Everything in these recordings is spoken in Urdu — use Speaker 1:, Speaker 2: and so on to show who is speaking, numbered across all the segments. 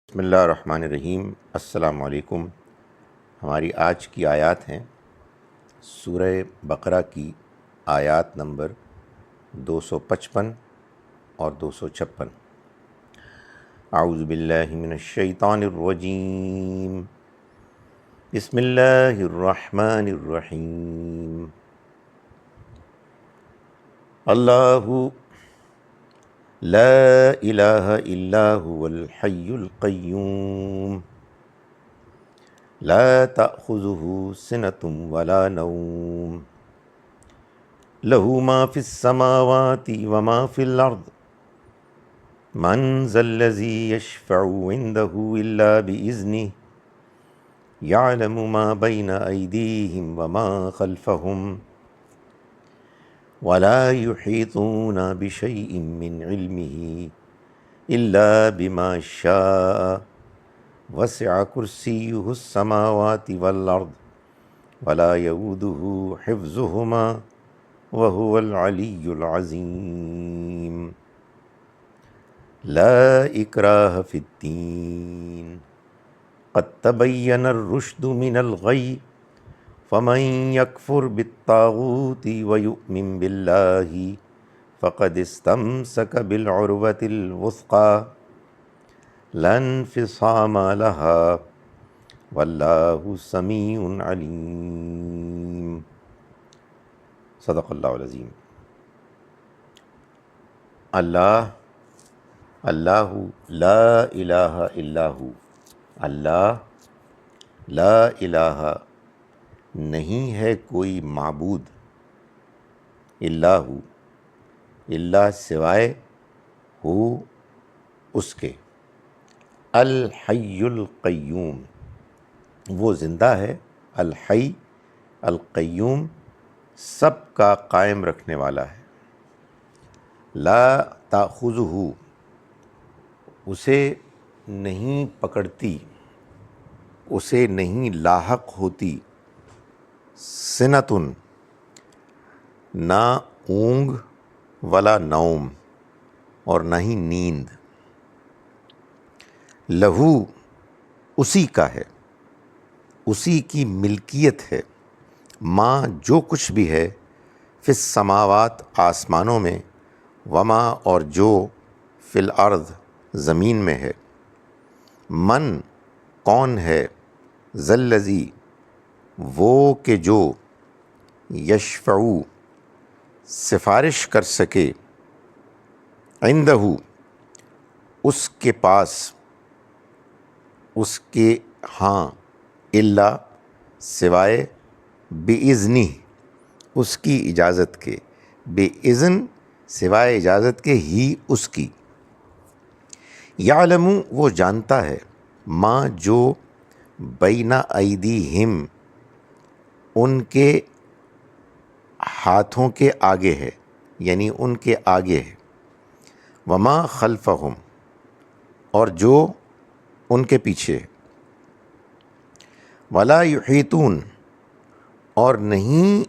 Speaker 1: بسم اللہ الرحمن الرحیم۔ السلام علیکم۔ ہماری آج کی آیات ہیں سورہ بقرہ کی آیات نمبر 255 اور 256۔ اعوذ باللہ من الشیطان الرجیم، بسم اللہ الرحمن الرحیم۔ اللہ لا الہ الا هو الحی القیوم لا تأخذه سنة ولا نوم له ما في السماوات وما في الأرض من ذا الذي يشفع عنده إلا بإذنه يعلم ما بين أيديهم وما خلفهم ولا يحيطون بشيء من علمه إلا بما شاء وسع كرسيه السماوات والأرض ولا يؤوده حفظهما وهو العلي العظيم۔ لا إكراه في الدين قد تبين الرشد من الغي فمن يكفر بالطاغوت ويؤمن بالله فقد استمسك بالعروة الوثقى لا انفصام لها والله سميع عليم۔ صدق اللہ العظیم۔ اللہ لا الہ الا ہو، اللہ لا الہ نہیں ہے کوئی معبود، اللہ اللہ سوائے ہو اس کے، الحی القیوم وہ زندہ ہے، الحی القیوم سب کا قائم رکھنے والا ہے، لا تأخذہ اسے نہیں پکڑتی، اسے نہیں لاحق ہوتی، سنتن نہ اونگ ولا نوم اور نہ ہی نیند، لہو اسی کا ہے، اسی کی ملکیت ہے، ماں جو کچھ بھی ہے، فی السماوات آسمانوں میں، وما اور جو فی الارض زمین میں ہے، من کون ہے، ذی وہ کہ جو یشفعو سفارش کر سکے، عندہ اس کے پاس، اس کے ہاں، الا سوائے، بِإِذْنِہ اس کی اجازت کے، بِإِذْن سوائے اجازت کے، ہی اس کی، یعلم وہ جانتا ہے، ماں جو بین ایدیہم ان کے ہاتھوں کے آگے ہے، یعنی ان کے آگے ہے، وما خلفہم اور جو ان کے پیچھے ہے، ولا یحیطون اور نہیں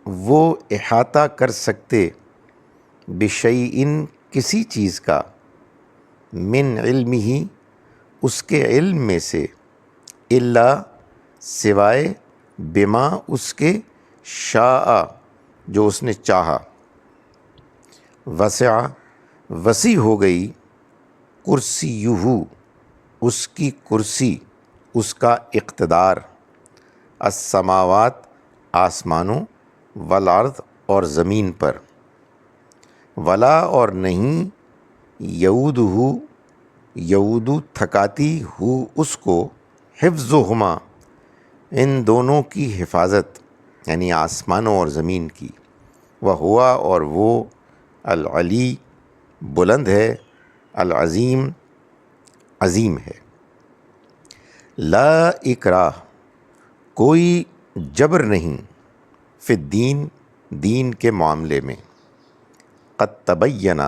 Speaker 1: وہ احاطہ کر سکتے، بشیء کسی چیز کا، من علمہ اس کے علم میں سے، الا سوائے، بما اس کے، شاء جو اس نے چاہا، وسع وسیع ہو گئی، کرسیہ اس کی کرسی، اس کا اقتدار، السماوات آسمانوں، والارض اور زمین پر، ولا اور نہیں، یعودہ یعود تھکاتی ہو اس کو، حفظہما ان دونوں کی حفاظت، یعنی آسمانوں اور زمین کی، وہوا اور وہ، العلی بلند ہے، العظیم عظیم ہے۔ لا اکراہ کوئی جبر نہیں، فی الدین دین کے معاملے میں، قد تبین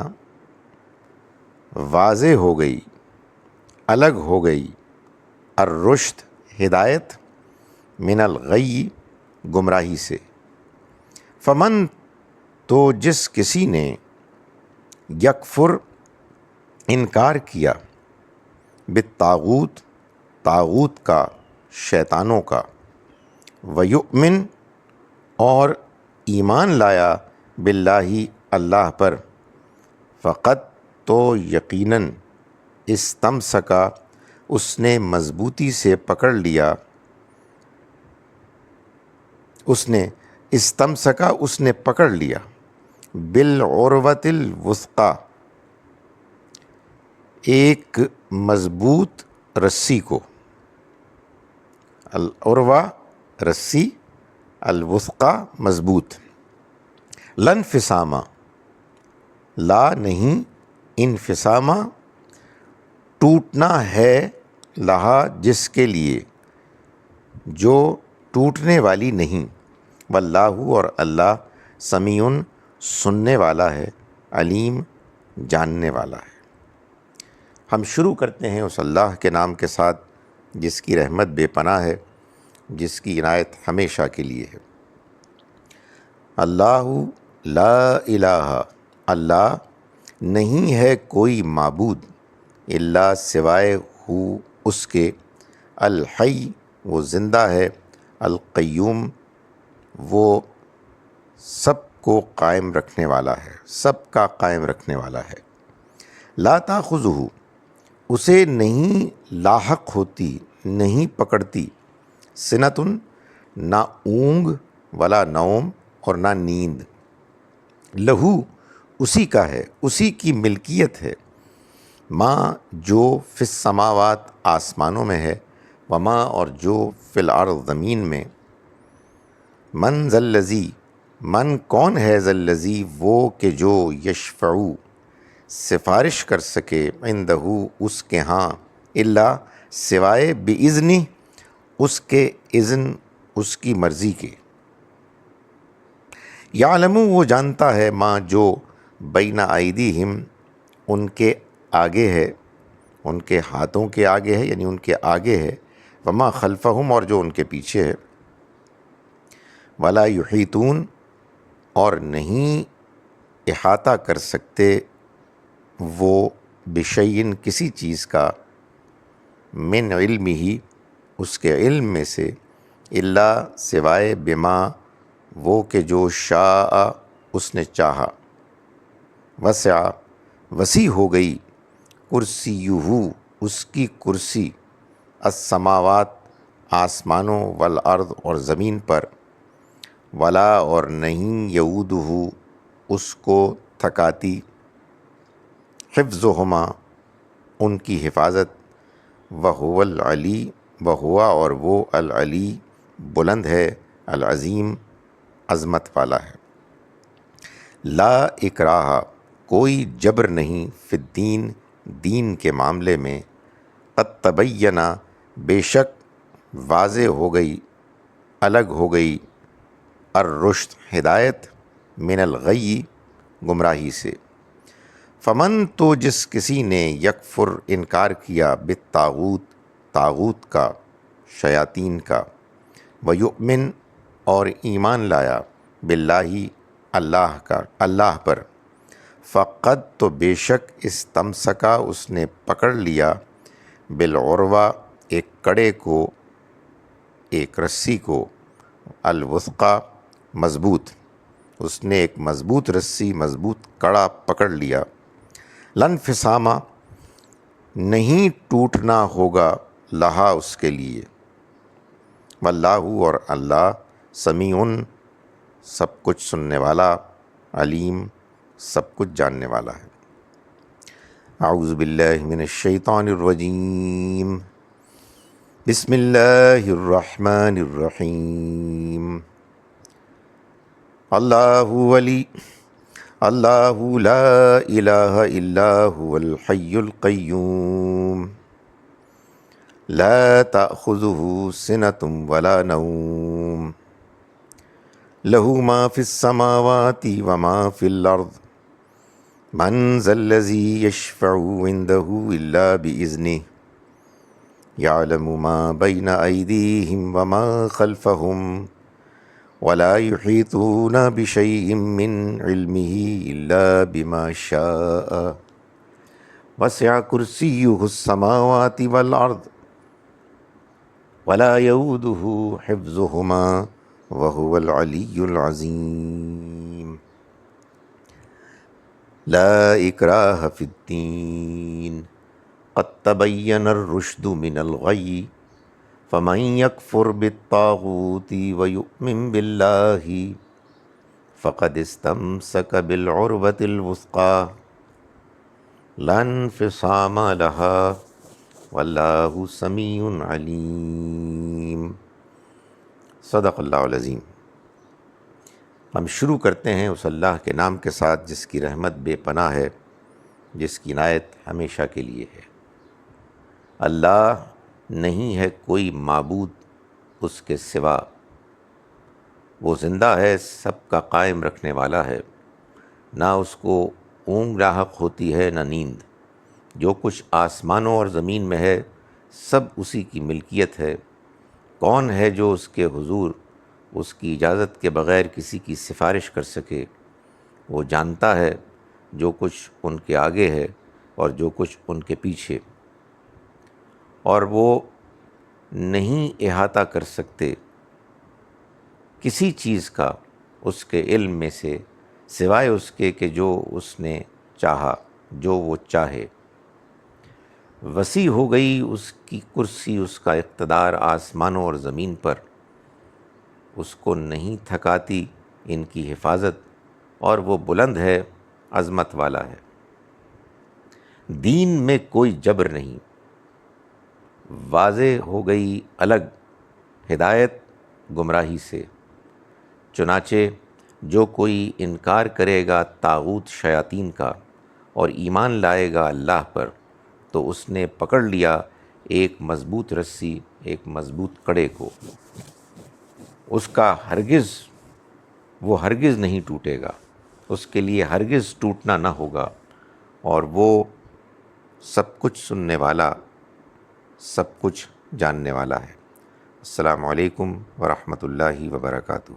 Speaker 1: واضح ہو گئی، الگ ہو گئی، الرشد ہدایت، من الغی گمراہی سے، فمن تو جس کسی نے، یکفر انکار کیا، بالطاغوت، طاغوت کا، شیطانوں کا، ویؤمن اور ایمان لایا باللہ اللہ پر، فقط تو یقیناً استمسکا اس نے مضبوطی سے پکڑ لیا، اس نے استمسکا اس نے پکڑ لیا، بالعروۃ الوثقی ایک مضبوط رسی کو، العروہ رسی، الوثقی مضبوط، لانفصامہ لا نہیں، انفصامہ ٹوٹنا ہے، لہا جس کے لیے، جو ٹوٹنے والی نہیں، واللہ اور اللہ سمیع سننے والا ہے، علیم جاننے والا ہے۔ ہم شروع کرتے ہیں اس اللہ کے نام کے ساتھ جس کی رحمت بے پناہ ہے، جس کی عنایت ہمیشہ کے لیے ہے۔ اللہ لا الہ، اللہ نہیں ہے کوئی معبود، الا سوائے ہو اس کے، الحی وہ زندہ ہے، القیوم وہ سب کو قائم رکھنے والا ہے، سب کا قائم رکھنے والا ہے۔ لا تاخذہ اسے نہیں لاحق ہوتی، نہیں پکڑتی، سنتن نہ اونگ، ولا نوم اور نہ نیند، لہو اسی کا ہے، اسی کی ملکیت ہے، ماں جو فی السماوات آسمانوں میں ہے، وما اور جو فی الارض زمین میں، من ذا الذی من کون ہے، ذا الذی وہ کہ جو، یشفعو سفارش کر سکے، عندہ اس کے ہاں، الا سوائے، باذنہ اس کے اذن، اس کی مرضی کے، یعلم وہ جانتا ہے، ماں جو بین ایدیہم ان کے آگے ہے، ان کے ہاتھوں کے آگے ہے، یعنی ان کے آگے ہے، وما خلفہم اور جو ان کے پیچھے ہے، ولا یحیطون اور نہیں احاطہ کر سکتے وہ، بشیء کسی چیز کا، من علمہ اس کے علم میں سے، الا سوائے، بما وہ کہ جو، شاء اس نے چاہا، وسع وسیع ہو گئی، کرسیہ اس کی کرسی، السماوات آسمانوں، والارض اور زمین پر، ولا اور نہیں، یعودہ اس کو تھکاتی، حفظہما ان کی حفاظت، وہو العلی وہوا اور وہ، العلی بلند ہے، العظیم عظمت والا ہے۔ لا اکراہ کوئی جبر نہیں، فی الدین دین کے معاملے میں، قد تبین بے شک واضح ہو گئی، الگ ہو گئی، الرشد ہدایت، من الغی گمراہی سے، فمن تو جس کسی نے، یکفر انکار کیا، بالطاغوت طاغوت کا، شیاطین کا، ویؤمن اور ایمان لایا، باللہ اللہ کا، اللہ پر، فقد تو بے شک، استمسکا اس نے پکڑ لیا، بالعروہ ایک کڑے کو، ایک رسی کو، الوثقی مضبوط، اس نے ایک مضبوط رسی، مضبوط کڑا پکڑ لیا، لانفصامہ نہیں ٹوٹنا ہوگا، لہا اس کے لیے، واللہ اور اللہ سمیع سب کچھ سننے والا، علیم سب کچھ جاننے والا ہے۔ اعوذ باللہ من الشیطان الرجیم، بسم اللہ الرحمن الرحیم، اللہ لا الہ الا هو الحی القیوم، لا تأخذہ سنۃ ولا نوم، لہ ما فی السماوات وما فی الارض، من ذا الذی یشفع عندہ الا باذنہ، یعلم ما بین ایدیہم وما خلفہم، ولا یحیطون بشیء من علمہ الا بما شاء، وسع کرسیہ السماوات والارض ولا یؤودہ حفظہما وہو العلی العظیم۔ لا اکراہ فی الدین قد تبین الرشد من الغی فمن یکفر بالطاغوت ویؤمن باللہ فقد استمسک بالعروۃ الوثقی لا انفصام لها واللہ سمیع علیم۔ صدق اللہ العظیم۔ ہم شروع کرتے ہیں اس اللہ کے نام کے ساتھ جس کی رحمت بے پناہ ہے، جس کی عنایت ہمیشہ کے لیے ہے۔ اللہ نہیں ہے کوئی معبود اس کے سوا، وہ زندہ ہے، سب کا قائم رکھنے والا ہے، نہ اس کو اونگ لاحق ہوتی ہے نہ نیند۔ جو کچھ آسمانوں اور زمین میں ہے سب اسی کی ملکیت ہے۔ کون ہے جو اس کے حضور اس کی اجازت کے بغیر کسی کی سفارش کر سکے؟ وہ جانتا ہے جو کچھ ان کے آگے ہے اور جو کچھ ان کے پیچھے، اور وہ نہیں احاطہ کر سکتے کسی چیز کا اس کے علم میں سے سوائے اس کے کہ جو اس نے چاہا، جو وہ چاہے۔ وسیع ہو گئی اس کی کرسی، اس کا اقتدار آسمانوں اور زمین پر، اس کو نہیں تھکاتی ان کی حفاظت، اور وہ بلند ہے، عظمت والا ہے۔ دین میں کوئی جبر نہیں، واضح ہو گئی الگ ہدایت گمراہی سے۔ چنانچہ جو کوئی انکار کرے گا طاغوت شیاطین کا اور ایمان لائے گا اللہ پر، تو اس نے پکڑ لیا ایک مضبوط رسی، ایک مضبوط کڑے کو، اس کا وہ ہرگز نہیں ٹوٹے گا، اس کے لیے ہرگز ٹوٹنا نہ ہوگا، اور وہ سب کچھ سننے والا، سب کچھ جاننے والا ہے۔ السلام علیکم ورحمۃ اللہ وبرکاتہ۔